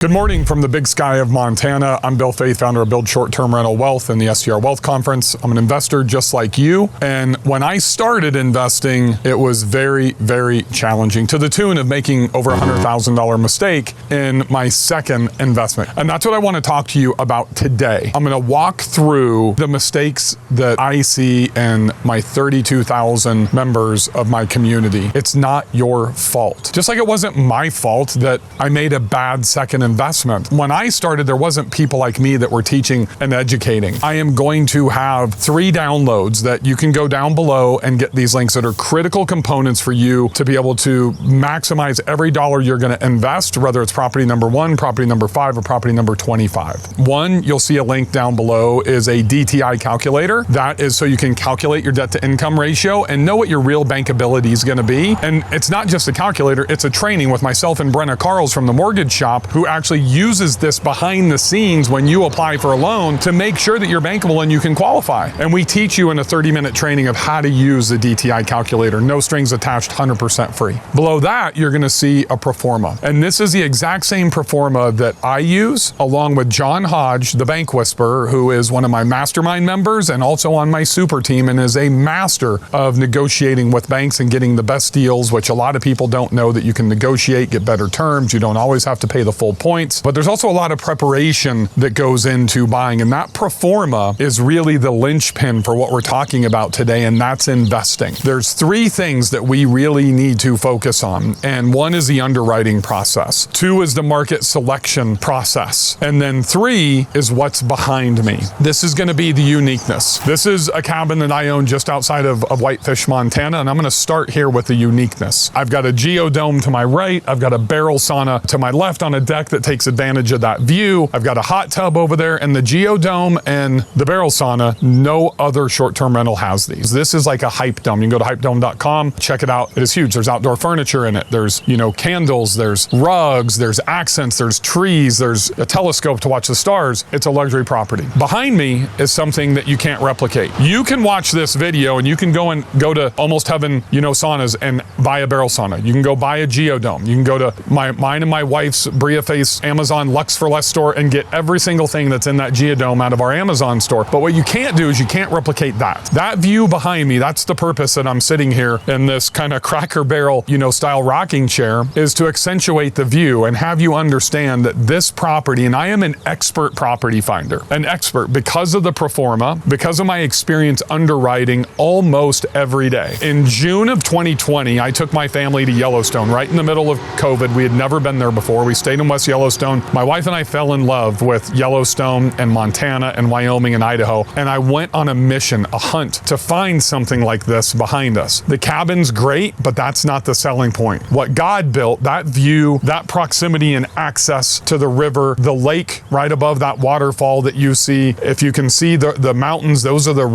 Good morning from the big sky of Montana. I'm Bill Faith, founder of Build Short-Term Rental Wealth and the STR Wealth Conference. I'm an investor just like you. And when I started investing, it was very, very challenging, to the tune of making over $100,000 mistake in my second investment. And that's what I want to talk to you about today. I'm going to walk through the mistakes that I see in my 32,000 members of my community. It's not your fault. Just like it wasn't my fault that I made a bad second investment. When I started, there wasn't people like me that were teaching and educating. I am going to have 3 downloads that you can go down below and get these links that are critical components for you to be able to maximize every dollar you're going to invest, whether it's property number 1, property number 5, or property number 25. One, you'll see a link down below, is a DTI calculator. That is so you can calculate your debt to income ratio and know what your real bankability is going to be. And it's not just a calculator, it's a training with myself and Brenna Carls from the mortgage shop, who actually uses this behind the scenes when you apply for a loan to make sure that you're bankable and you can qualify. And we teach you in a 30-minute training of how to use the DTI calculator. No strings attached, 100% free. Below that, you're going to see a pro forma. And this is the exact same pro forma that I use, along with John Hodge, the bank whisperer, who is one of my mastermind members and also on my super team and is a master of negotiating with banks and getting the best deals, which a lot of people don't know that you can negotiate, get better terms. You don't always have to pay the full points, but there's also a lot of preparation that goes into buying, and that pro forma is really the linchpin for what we're talking about today, and that's investing. There's 3 things that we really need to focus on, and 1 is the underwriting process, 2 is the market selection process, and then 3 is what's behind me. This is going to be the uniqueness. This is a cabin that I own just outside of Whitefish, Montana, and I'm going to start here with the uniqueness. I've got a geodome to my right, I've got a barrel sauna to my left on a deck that takes advantage of that view. I've got a hot tub over there, and the geodome and the barrel sauna, no other short-term rental has these. This is like a hype dome. You can go to hypedome.com, check it out. It is huge. There's outdoor furniture in it. There's, candles, there's rugs, there's accents, there's trees, there's a telescope to watch the stars. It's a luxury property. Behind me is something that you can't replicate. You can watch this video and you can go to Almost Heaven, saunas and buy a barrel sauna. You can go buy a geodome. You can go to mine and my wife's Bria Face Amazon Lux for Less store and get every single thing that's in that geodome out of our Amazon store. But what you can't do is you can't replicate that. That view behind me, that's the purpose that I'm sitting here in this kind of Cracker Barrel, style rocking chair, is to accentuate the view and have you understand that this property, and I am an expert property finder, an expert because of the pro forma, because of my experience underwriting almost every day. In June of 2020, I took my family to Yellowstone right in the middle of COVID. We had never been there before. We stayed in West Yellowstone. My wife and I fell in love with Yellowstone and Montana and Wyoming and Idaho, and I went on a mission, a hunt, to find something like this behind us. The cabin's great, but that's not the selling point. What God built, that view, that proximity and access to the river, the lake right above that waterfall that you see. If you can see the mountains, those are the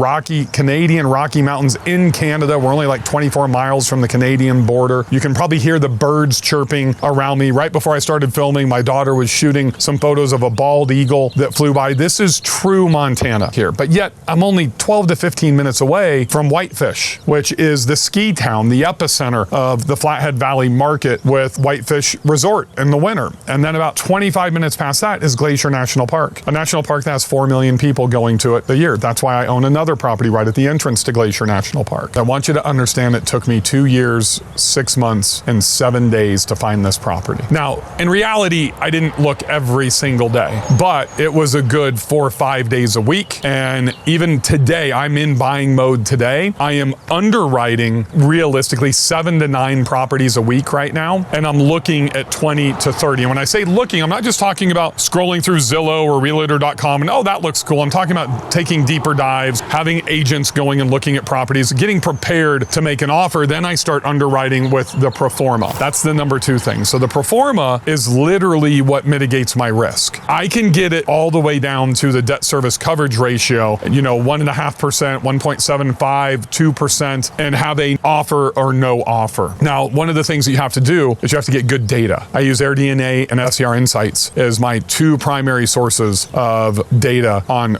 Canadian Rocky Mountains in Canada. We're only like 24 miles from the Canadian border. You can probably hear the birds chirping around me. Right before I started filming, my daughter was shooting some photos of a bald eagle that flew by. This is true Montana here, but yet I'm only 12 to 15 minutes away from Whitefish, which is the ski town, the epicenter of the Flathead Valley market with Whitefish Resort in the winter. And then about 25 minutes past that is Glacier National Park, a national park that has 4 million people going to it a year. That's why I own another property right at the entrance to Glacier National Park. I want you to understand it took me 2 years, 6 months, and 7 days to find this property. Now, in reality, I didn't look every single day, but it was a good 4 or 5 days a week. And even today, I'm in buying mode today. I am underwriting realistically 7 to 9 properties a week right now. And I'm looking at 20 to 30. And when I say looking, I'm not just talking about scrolling through Zillow or Realtor.com and, oh, that looks cool. I'm talking about taking deeper dives, having agents going and looking at properties, getting prepared to make an offer. Then I start underwriting with the pro forma. That's the number 2 thing. So the pro forma is literally what mitigates my risk. I can get it all the way down to the debt service coverage ratio, 1.5%, 1.75, 2%, and have an offer or no offer. Now, one of the things that you have to do is you have to get good data. I use AirDNA and SCR Insights as my 2 primary sources of data on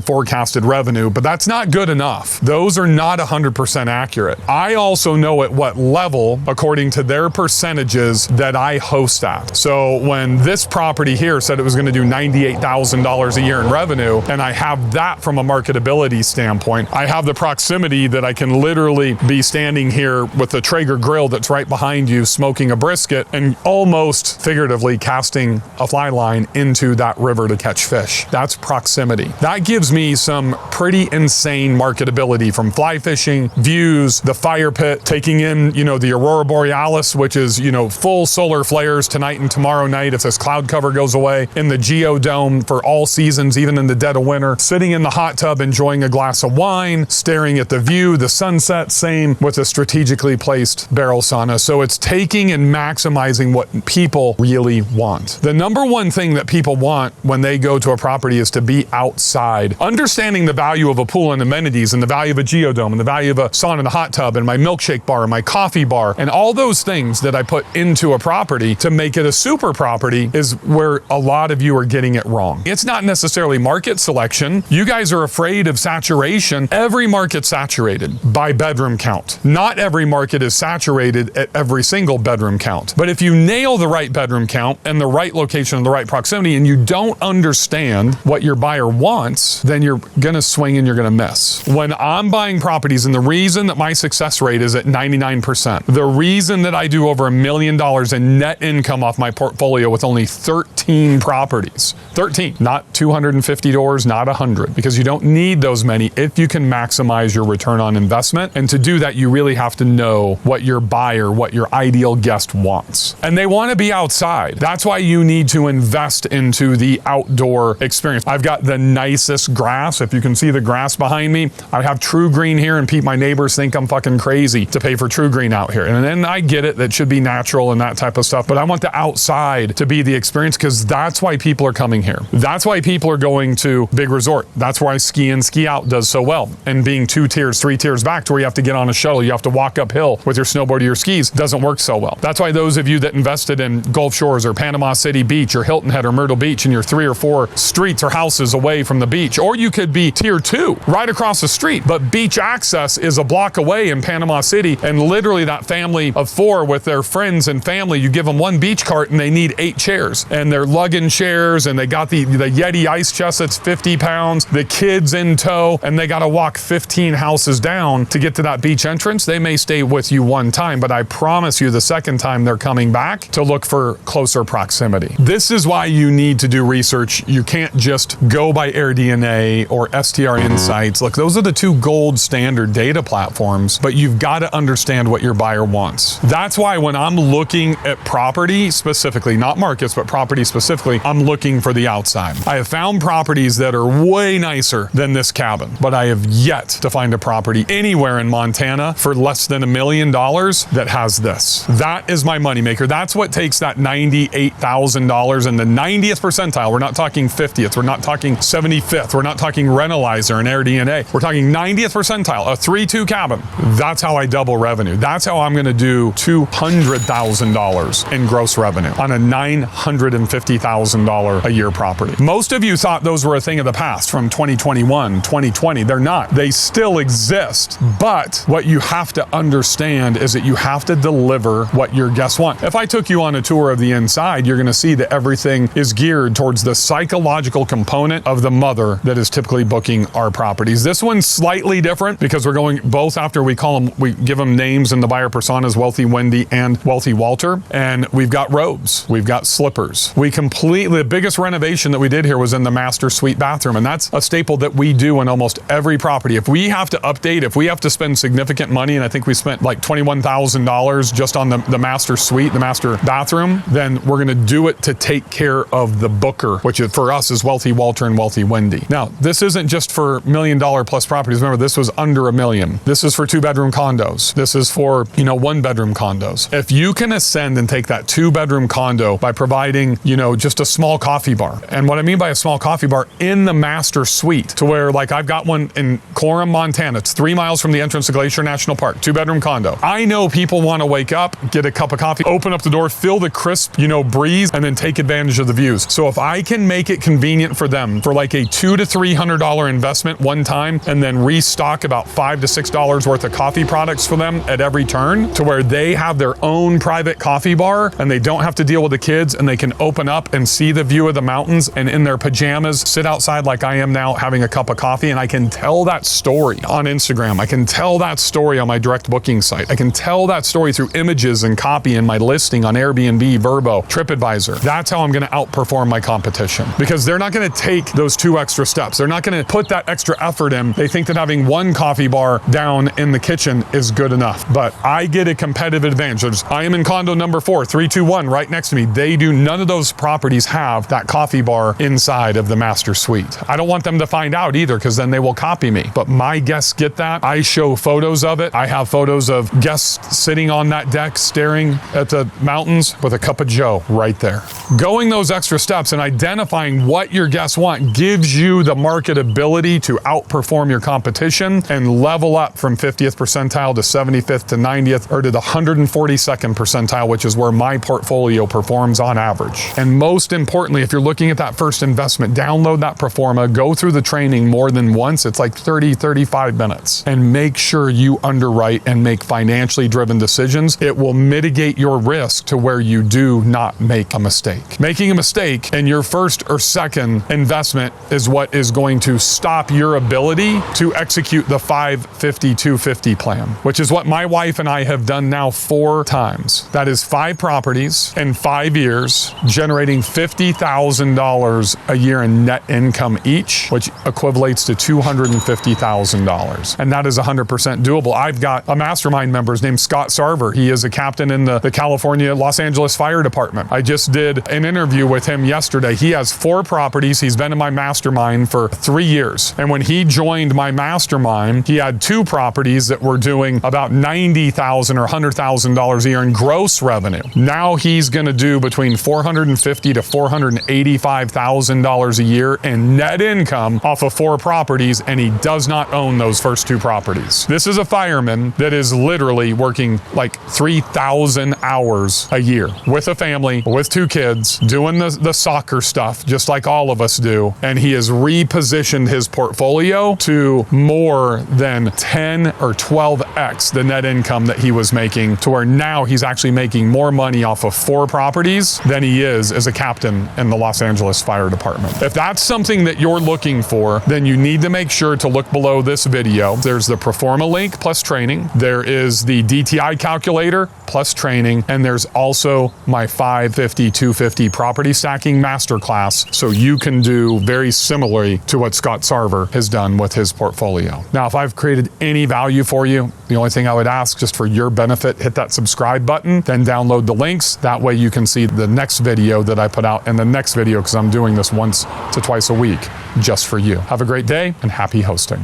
forecasted revenue, but that's not good enough. Those are not 100% accurate. I also know at what level, according to their percentages, that I host at. So when when this property here said it was going to do $98,000 a year in revenue, and I have that from a marketability standpoint. I have the proximity that I can literally be standing here with the Traeger grill that's right behind you, smoking a brisket, and almost figuratively casting a fly line into that river to catch fish. That's proximity. That gives me some pretty insane marketability from fly fishing, views, the fire pit, taking in, the Aurora Borealis, which is, full solar flares tonight and tomorrow night if this cloud cover goes away, in the Geodome for all seasons, even in the dead of winter, sitting in the hot tub enjoying a glass of wine, staring at the view, the sunset, same with a strategically placed barrel sauna. So it's taking and maximizing what people really want. The number one thing that people want when they go to a property is to be outside. Understanding the value of a pool and amenities and the value of a Geodome and the value of a sauna and a hot tub and my milkshake bar and my coffee bar and all those things that I put into a property to make it a super property is where a lot of you are getting it wrong. It's not necessarily market selection. You guys are afraid of saturation. Every market's saturated by bedroom count. Not every market is saturated at every single bedroom count. But if you nail the right bedroom count and the right location and the right proximity, and you don't understand what your buyer wants, then you're gonna swing and you're gonna miss. When I'm buying properties, and the reason that my success rate is at 99%, the reason that I do over $1 million in net income off my portfolio with only 13 properties, 13, not 250 doors, not 100, because you don't need those many if you can maximize your return on investment. And to do that, you really have to know what your buyer, what your ideal guest wants. And they want to be outside. That's why you need to invest into the outdoor experience. I've got the nicest grass. If you can see the grass behind me, I have True Green here, and my neighbors think I'm fucking crazy to pay for True Green out here. And then I get it, that should be natural and that type of stuff, but I want the outside to be the experience, because that's why people are coming here. That's why people are going to Big Resort. That's why Ski In, Ski Out does so well. And being 2 tiers, 3 tiers back to where you have to get on a shuttle, you have to walk uphill with your snowboard or your skis, doesn't work so well. That's why those of you that invested in Gulf Shores or Panama City Beach or Hilton Head or Myrtle Beach, and you're 3 or 4 streets or houses away from the beach, or you could be tier 2 right across the street, but beach access is a block away in Panama City, and literally that family of 4 with their friends and family, you give them 1 beach cart and they need 8 chairs, and they're lugging chairs, and they got the Yeti ice chest that's 50 pounds, the kids in tow, and they got to walk 15 houses down to get to that beach entrance. They may stay with you 1 time, but I promise you the second time they're coming back to look for closer proximity. This is why you need to do research. You can't just go by AirDNA or STR Insights. Look, those are the 2 gold standard data platforms, but you've got to understand what your buyer wants. That's why when I'm looking at property specifically, not markets, but property specifically, I'm looking for the outside. I have found properties that are way nicer than this cabin, but I have yet to find a property anywhere in Montana for less than $1 million that has this. That is my moneymaker. That's what takes that $98,000 in the 90th percentile. We're not talking 50th. We're not talking 75th. We're not talking Rentalizer and AirDNA. We're talking 90th percentile, a 3-2 cabin. That's how I double revenue. That's how I'm going to do $200,000 in gross revenue on a $950,000 a year property. Most of you thought those were a thing of the past from 2021, 2020. They're not. They still exist. But what you have to understand is that you have to deliver what your guests want. If I took you on a tour of the inside, you're going to see that everything is geared towards the psychological component of the mother that is typically booking our properties. This one's slightly different because we're going both after we give them names in the buyer personas, Wealthy Wendy and Wealthy Walter. And we've got robes, we've got slippers. The biggest renovation that we did here was in the master suite bathroom. And that's a staple that we do in almost every property. If we have to update, if we have to spend significant money, and I think we spent like $21,000 just on the master suite, the master bathroom, then we're going to do it to take care of the booker, which for us is Wealthy Walter and Wealthy Wendy. Now, this isn't just for $1 million plus properties. Remember, this was under $1 million. This is for 2-bedroom condos. This is for, 1-bedroom condos. If you can ascend and take that 2-bedroom condo by providing, just a small coffee bar. And what I mean by a small coffee bar in the master suite, to where like I've got one in Coram, Montana. It's 3 miles from the entrance to Glacier National Park, 2-bedroom condo. I know people want to wake up, get a cup of coffee, open up the door, feel the crisp, breeze, and then take advantage of the views. So if I can make it convenient for them for like a $200 to $300 investment one time, and then restock about $5 to $6 worth of coffee products for them at every turn, to where they have their own private coffee bar and they don't have to deal with the kids and they can open up and see the view of the mountains and in their pajamas sit outside like I am now having a cup of coffee, and I can tell that story on Instagram. I can tell that story on my direct booking site. I can tell that story through images and copy in my listing on Airbnb, Vrbo, TripAdvisor. That's how I'm going to outperform my competition, because they're not going to take those 2 extra steps. They're not going to put that extra effort in. They think that having 1 coffee bar down in the kitchen is good enough. But I get a competitive advantage. I am in condo number 4, 321, right next to me. None of those properties have that coffee bar inside of the master suite. I don't want them to find out either, because then they will copy me. But my guests get that. I show photos of it. I have photos of guests sitting on that deck staring at the mountains with a cup of joe right there. Going those extra steps and identifying what your guests want gives you the marketability to outperform your competition and level up from 50th percentile to 75th to 90th, or to the 142nd percentile, which is where my portfolio performs on average. And most importantly, if you're looking at that first investment, download that Performa, go through the training more than once. It's like 30, 35 minutes, and make sure you underwrite and make financially driven decisions. It will mitigate your risk to where you do not make a mistake. Making a mistake in your first or second investment is what is going to stop your ability to execute the 5-50-250 plan, which is what my wife and I have done now 4 times. That is 5 properties in 5 years, generating $50,000 a year in net income each, which equivalates to $250,000. And that is 100% doable. I've got a mastermind member named Scott Sarver. He is a captain in the California, Los Angeles Fire Department. I just did an interview with him yesterday. He has 4 properties. He's been in my mastermind for 3 years. And when he joined my mastermind, he had 2 properties that were doing about $90,000 or $100,000 a year in gross revenue. Now he's going to do between $450,000 to $485,000 a year in net income off of 4 properties, and he does not own those first 2 properties. This is a fireman that is literally working like 3,000 hours a year with a family, with 2 kids, doing the soccer stuff, just like all of us do. And he has repositioned his portfolio to more than 10 or 12x the net income that he was making, to where now he's actually making more money off of 4 properties than he is as a captain in the Los Angeles Fire Department. If that's something that you're looking for, then you need to make sure to look below this video. There's the Performa link plus training. There is the DTI calculator plus training. And there's also my 5-50-250 property stacking masterclass, so you can do very similarly to what Scott Sarver has done with his portfolio. Now, if I've created any value for you, the only thing I would ask, just for your benefit, hit that subscribe button, then download the links. That way you can see the next video that I put out and the next video, because I'm doing this once to twice a week just for you. Have a great day and happy hosting.